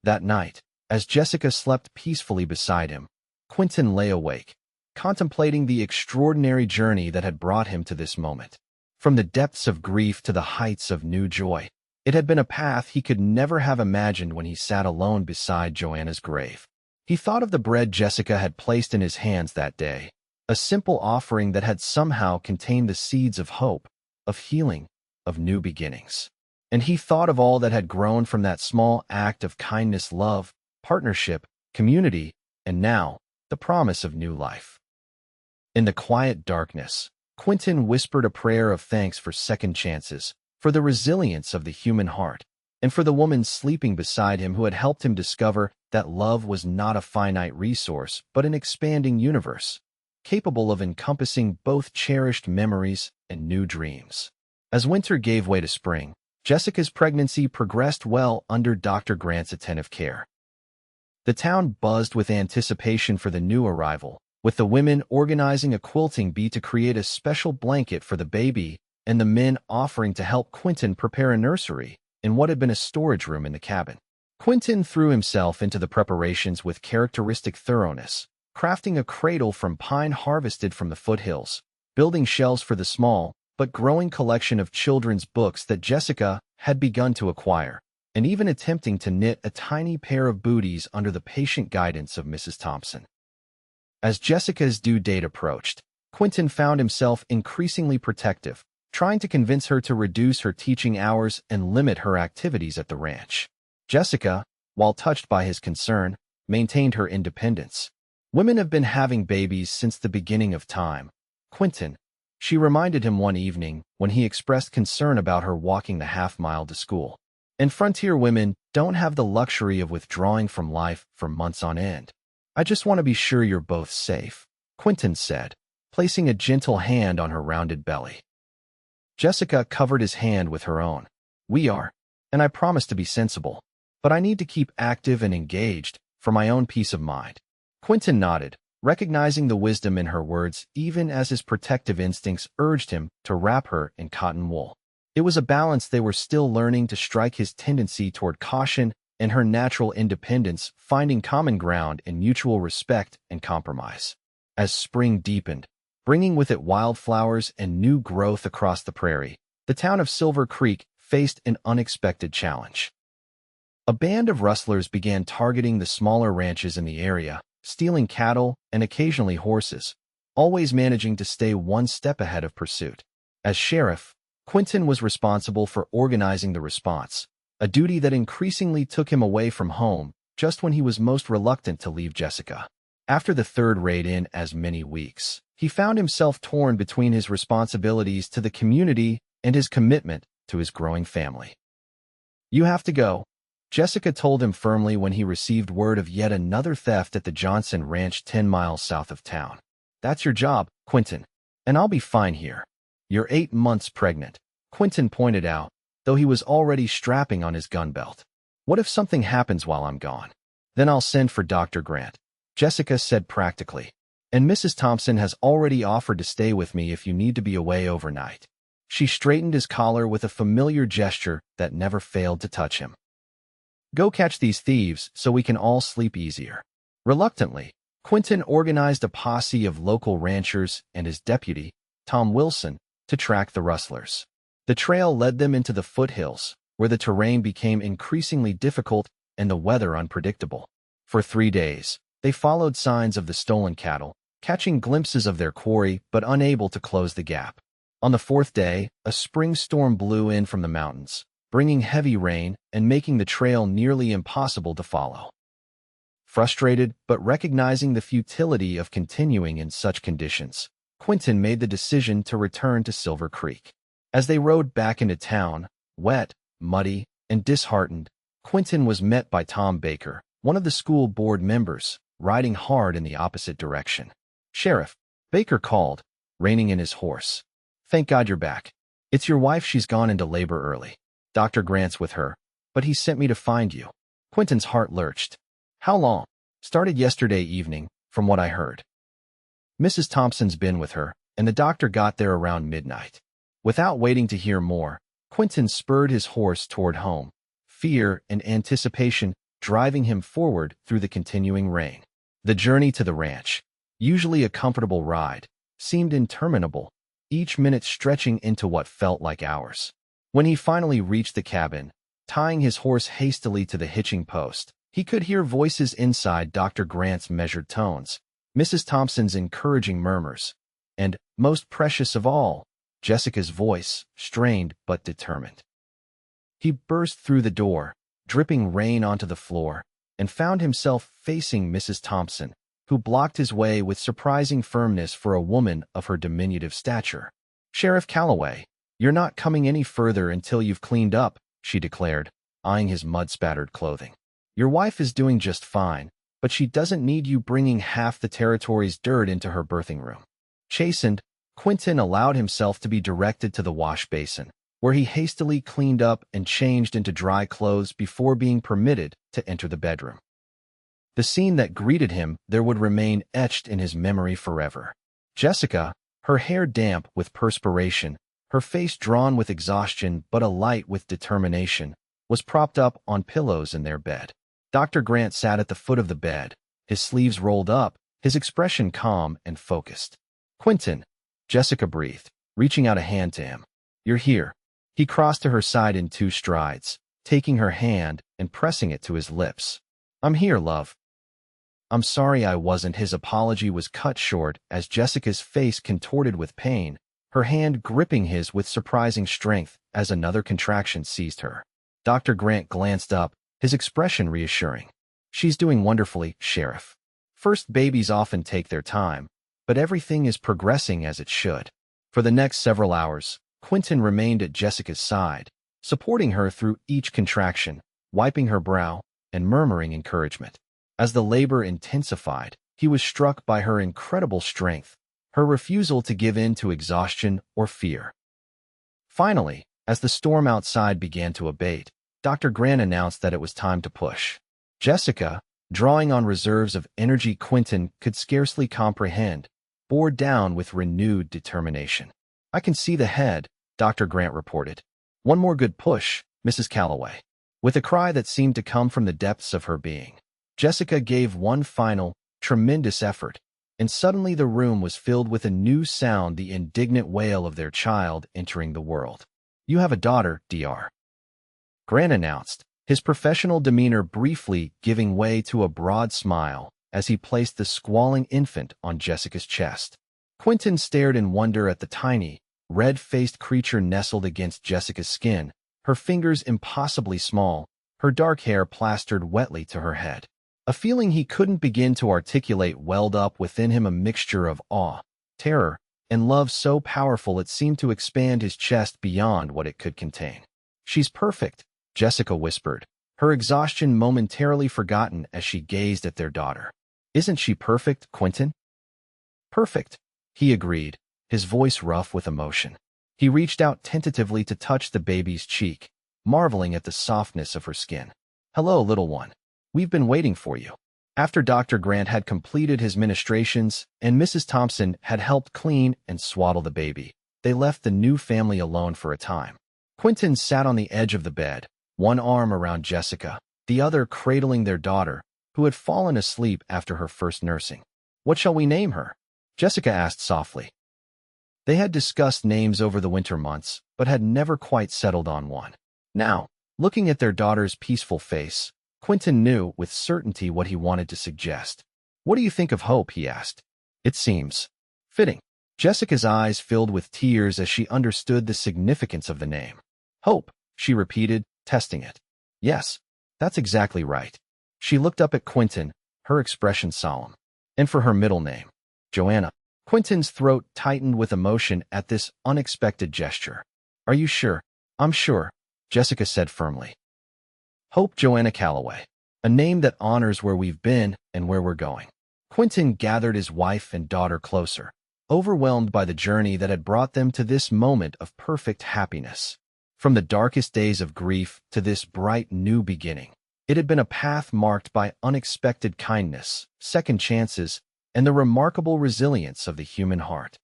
That night, as Jessica slept peacefully beside him, Quentin lay awake, contemplating the extraordinary journey that had brought him to this moment. From the depths of grief to the heights of new joy, it had been a path he could never have imagined when he sat alone beside Joanna's grave. He thought of the bread Jessica had placed in his hands that day, a simple offering that had somehow contained the seeds of hope, of healing, of new beginnings. And he thought of all that had grown from that small act of kindness, love, partnership, community, and now, the promise of new life. In the quiet darkness, Quentin whispered a prayer of thanks for second chances, for the resilience of the human heart, and for the woman sleeping beside him who had helped him discover that love was not a finite resource but an expanding universe, capable of encompassing both cherished memories and new dreams. As winter gave way to spring, Jessica's pregnancy progressed well under Dr. Grant's attentive care. The town buzzed with anticipation for the new arrival, with the women organizing a quilting bee to create a special blanket for the baby and the men offering to help Quentin prepare a nursery in what had been a storage room in the cabin. Quentin threw himself into the preparations with characteristic thoroughness, crafting a cradle from pine harvested from the foothills, building shelves for the small but growing collection of children's books that Jessica had begun to acquire, and even attempting to knit a tiny pair of booties under the patient guidance of Mrs. Thompson. As Jessica's due date approached, Quentin found himself increasingly protective, trying to convince her to reduce her teaching hours and limit her activities at the ranch. Jessica, while touched by his concern, maintained her independence. "Women have been having babies since the beginning of time, Quentin," she reminded him one evening when he expressed concern about her walking the half-mile to school. "And frontier women don't have the luxury of withdrawing from life for months on end. I just want to be sure you're both safe," Quentin said, placing a gentle hand on her rounded belly. Jessica covered his hand with her own. "We are, and I promise to be sensible. But I need to keep active and engaged, for my own peace of mind." Quentin nodded, recognizing the wisdom in her words even as his protective instincts urged him to wrap her in cotton wool. It was a balance they were still learning to strike, his tendency toward caution and her natural independence, finding common ground in mutual respect and compromise. As spring deepened, bringing with it wildflowers and new growth across the prairie, the town of Silver Creek faced an unexpected challenge. A band of rustlers began targeting the smaller ranches in the area, stealing cattle and occasionally horses, always managing to stay one step ahead of pursuit. As sheriff, Quentin was responsible for organizing the response, a duty that increasingly took him away from home just when he was most reluctant to leave Jessica. After the third raid in as many weeks, he found himself torn between his responsibilities to the community and his commitment to his growing family. "You have to go," Jessica told him firmly when he received word of yet another theft at the Johnson Ranch 10 miles south of town. "That's your job, Quentin, and I'll be fine here." "You're 8 months pregnant," Quentin pointed out, though he was already strapping on his gun belt. "What if something happens while I'm gone?" "Then I'll send for Dr. Grant," Jessica said practically. "And Mrs. Thompson has already offered to stay with me if you need to be away overnight." She straightened his collar with a familiar gesture that never failed to touch him. "Go catch these thieves so we can all sleep easier." Reluctantly, Quentin organized a posse of local ranchers and his deputy, Tom Wilson, to track the rustlers. The trail led them into the foothills, where the terrain became increasingly difficult and the weather unpredictable. For 3 days, they followed signs of the stolen cattle, catching glimpses of their quarry but unable to close the gap. On the fourth day, a spring storm blew in from the mountains, bringing heavy rain and making the trail nearly impossible to follow. Frustrated but recognizing the futility of continuing in such conditions, Quentin made the decision to return to Silver Creek. As they rode back into town, wet, muddy, and disheartened, Quentin was met by Tom Baker, one of the school board members, riding hard in the opposite direction. "Sheriff," Baker called, reining in his horse. "Thank God you're back. It's your wife. She's gone into labor early. Dr. Grant's with her, but he sent me to find you." Quentin's heart lurched. "How long?" "Started yesterday evening, from what I heard. Mrs. Thompson's been with her, and the doctor got there around midnight." Without waiting to hear more, Quentin spurred his horse toward home, fear and anticipation driving him forward through the continuing rain. The journey to the ranch, usually a comfortable ride, seemed interminable, each minute stretching into what felt like hours. When he finally reached the cabin, tying his horse hastily to the hitching post, he could hear voices inside: Dr. Grant's measured tones, Mrs. Thompson's encouraging murmurs, and, most precious of all, Jessica's voice, strained but determined. He burst through the door, dripping rain onto the floor, and found himself facing Mrs. Thompson, who blocked his way with surprising firmness for a woman of her diminutive stature. "Sheriff Calloway, you're not coming any further until you've cleaned up," she declared, eyeing his mud-spattered clothing. "Your wife is doing just fine, but she doesn't need you bringing half the territory's dirt into her birthing room." Chastened, Quentin allowed himself to be directed to the wash basin, where he hastily cleaned up and changed into dry clothes before being permitted to enter the bedroom. The scene that greeted him there would remain etched in his memory forever. Jessica, her hair damp with perspiration, her face drawn with exhaustion but alight with determination, was propped up on pillows in their bed. Dr. Grant sat at the foot of the bed, his sleeves rolled up, his expression calm and focused. "Quentin," Jessica breathed, reaching out a hand to him. "You're here." He crossed to her side in 2 strides, taking her hand and pressing it to his lips. "I'm here, love." "I'm sorry I wasn't." His apology was cut short as Jessica's face contorted with pain, her hand gripping his with surprising strength as another contraction seized her. Dr. Grant glanced up, his expression reassuring. "She's doing wonderfully, Sheriff. First babies often take their time, but everything is progressing as it should." For the next several hours, Quentin remained at Jessica's side, supporting her through each contraction, wiping her brow, and murmuring encouragement. As the labor intensified, he was struck by her incredible strength, her refusal to give in to exhaustion or fear. Finally, as the storm outside began to abate, Dr. Grant announced that it was time to push. Jessica, drawing on reserves of energy Quentin could scarcely comprehend, bore down with renewed determination. "I can see the head," Dr. Grant reported. "One more good push, Mrs. Calloway." With a cry that seemed to come from the depths of her being, Jessica gave one final, tremendous effort, and suddenly the room was filled with a new sound: the indignant wail of their child entering the world. "You have a daughter, Dr. Grant announced, his professional demeanor briefly giving way to a broad smile as he placed the squalling infant on Jessica's chest. Quentin stared in wonder at the tiny, red-faced creature nestled against Jessica's skin, her fingers impossibly small, her dark hair plastered wetly to her head. A feeling he couldn't begin to articulate welled up within him, a mixture of awe, terror, and love so powerful it seemed to expand his chest beyond what it could contain. "She's perfect," Jessica whispered, her exhaustion momentarily forgotten as she gazed at their daughter. "Isn't she perfect, Quentin?" "Perfect," he agreed, his voice rough with emotion. He reached out tentatively to touch the baby's cheek, marveling at the softness of her skin. "Hello, little one. We've been waiting for you." After Dr. Grant had completed his ministrations and Mrs. Thompson had helped clean and swaddle the baby, they left the new family alone for a time. Quentin sat on the edge of the bed, one arm around Jessica, the other cradling their daughter, who had fallen asleep after her first nursing. "What shall we name her?" Jessica asked softly. They had discussed names over the winter months, but had never quite settled on one. Now, looking at their daughter's peaceful face, Quentin knew with certainty what he wanted to suggest. "What do you think of Hope?" he asked. It seems fitting. Jessica's eyes filled with tears as she understood the significance of the name. Hope, she repeated, testing it. Yes, that's exactly right. She looked up at Quentin, her expression solemn. And for her middle name, Joanna. Quentin's throat tightened with emotion at this unexpected gesture. Are you sure? I'm sure, Jessica said firmly. Hope Joanna Calloway. A name that honors where we've been and where we're going. Quentin gathered his wife and daughter closer, overwhelmed by the journey that had brought them to this moment of perfect happiness. From the darkest days of grief to this bright new beginning, it had been a path marked by unexpected kindness, second chances, and the remarkable resilience of the human heart.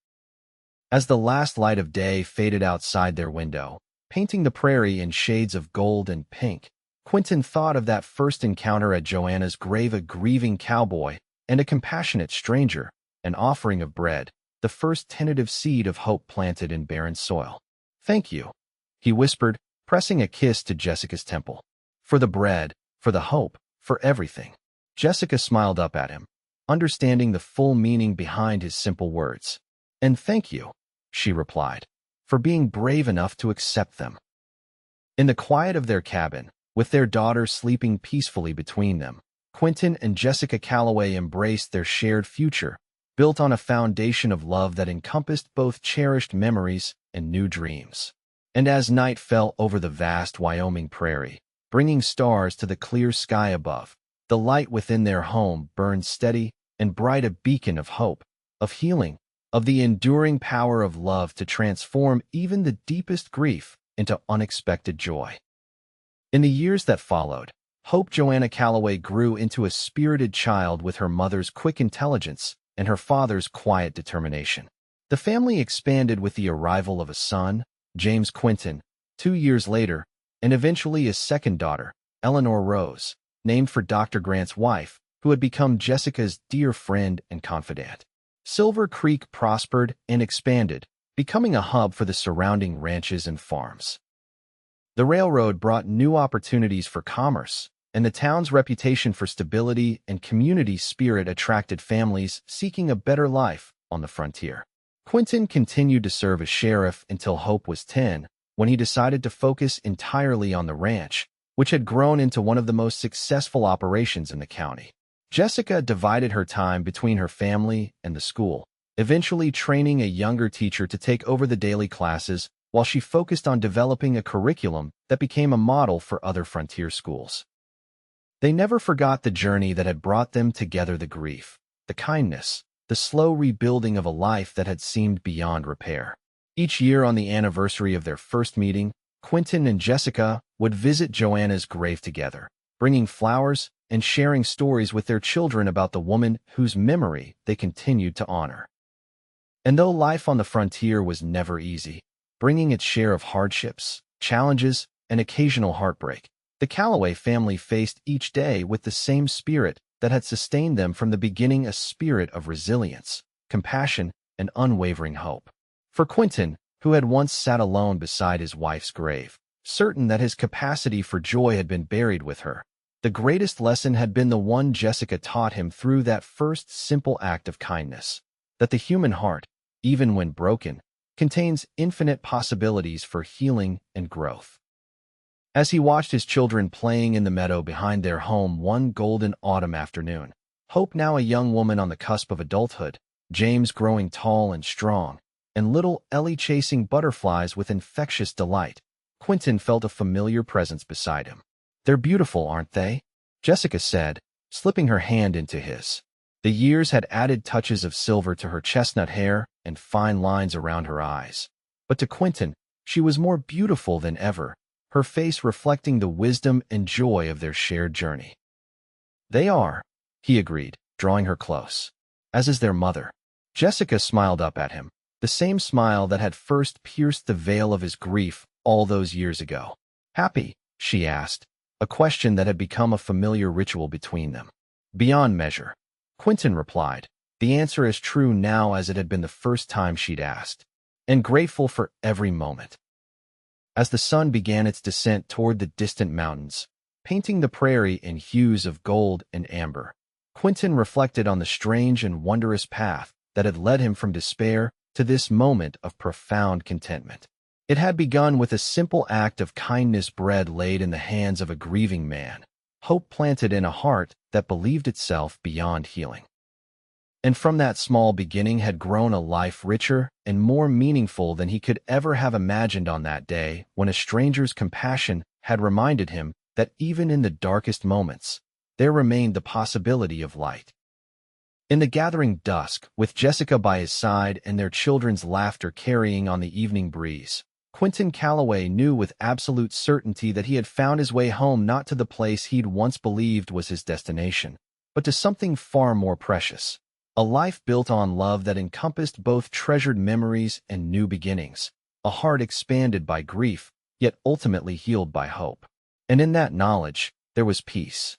As the last light of day faded outside their window, painting the prairie in shades of gold and pink, Quentin thought of that first encounter at Joanna's grave, a grieving cowboy and a compassionate stranger, an offering of bread, the first tentative seed of hope planted in barren soil. Thank you, he whispered, pressing a kiss to Jessica's temple. For the bread, for the hope, for everything. Jessica smiled up at him, understanding the full meaning behind his simple words. And thank you, she replied, for being brave enough to accept them. In the quiet of their cabin, with their daughter sleeping peacefully between them, Quentin and Jessica Calloway embraced their shared future, built on a foundation of love that encompassed both cherished memories and new dreams. And as night fell over the vast Wyoming prairie, bringing stars to the clear sky above, the light within their home burned steady and bright, a beacon of hope, of healing, of the enduring power of love to transform even the deepest grief into unexpected joy. In the years that followed, Hope Joanna Calloway grew into a spirited child with her mother's quick intelligence and her father's quiet determination. The family expanded with the arrival of a son, James Quentin, 2 years later, and eventually a second daughter, Eleanor Rose, named for Dr. Grant's wife, who had become Jessica's dear friend and confidant. Silver Creek prospered and expanded, becoming a hub for the surrounding ranches and farms. The railroad brought new opportunities for commerce, and the town's reputation for stability and community spirit attracted families seeking a better life on the frontier. Quentin continued to serve as sheriff until Hope was 10, when he decided to focus entirely on the ranch, which had grown into one of the most successful operations in the county. Jessica divided her time between her family and the school, eventually training a younger teacher to take over the daily classes while she focused on developing a curriculum that became a model for other frontier schools. They never forgot the journey that had brought them together, the grief, the kindness, the slow rebuilding of a life that had seemed beyond repair. Each year on the anniversary of their first meeting, Quentin and Jessica would visit Joanna's grave together, bringing flowers and sharing stories with their children about the woman whose memory they continued to honor. And though life on the frontier was never easy, bringing its share of hardships, challenges, and occasional heartbreak, the Calloway family faced each day with the same spirit that had sustained them from the beginning, a spirit of resilience, compassion, and unwavering hope. For Quentin, who had once sat alone beside his wife's grave, certain that his capacity for joy had been buried with her, the greatest lesson had been the one Jessica taught him through that first simple act of kindness, that the human heart, even when broken, contains infinite possibilities for healing and growth. As he watched his children playing in the meadow behind their home one golden autumn afternoon, Hope, now a young woman on the cusp of adulthood, James growing tall and strong, and little Ellie chasing butterflies with infectious delight, Quentin felt a familiar presence beside him. "They're beautiful, aren't they?" Jessica said, slipping her hand into his. The years had added touches of silver to her chestnut hair and fine lines around her eyes. But to Quentin, she was more beautiful than ever, her face reflecting the wisdom and joy of their shared journey. "They are," he agreed, drawing her close. "As is their mother." Jessica smiled up at him, the same smile that had first pierced the veil of his grief all those years ago. "Happy?" she asked, a question that had become a familiar ritual between them. "Beyond measure," Quentin replied, the answer as true now as it had been the first time she'd asked, "and grateful for every moment." As the sun began its descent toward the distant mountains, painting the prairie in hues of gold and amber, Quentin reflected on the strange and wondrous path that had led him from despair to this moment of profound contentment. It had begun with a simple act of kindness, bread laid in the hands of a grieving man, hope planted in a heart that believed itself beyond healing. And from that small beginning had grown a life richer and more meaningful than he could ever have imagined on that day when a stranger's compassion had reminded him that even in the darkest moments, there remained the possibility of light. In the gathering dusk, with Jessica by his side and their children's laughter carrying on the evening breeze, Quentin Calloway knew with absolute certainty that he had found his way home, not to the place he'd once believed was his destination, but to something far more precious. A life built on love that encompassed both treasured memories and new beginnings, a heart expanded by grief, yet ultimately healed by hope. And in that knowledge, there was peace.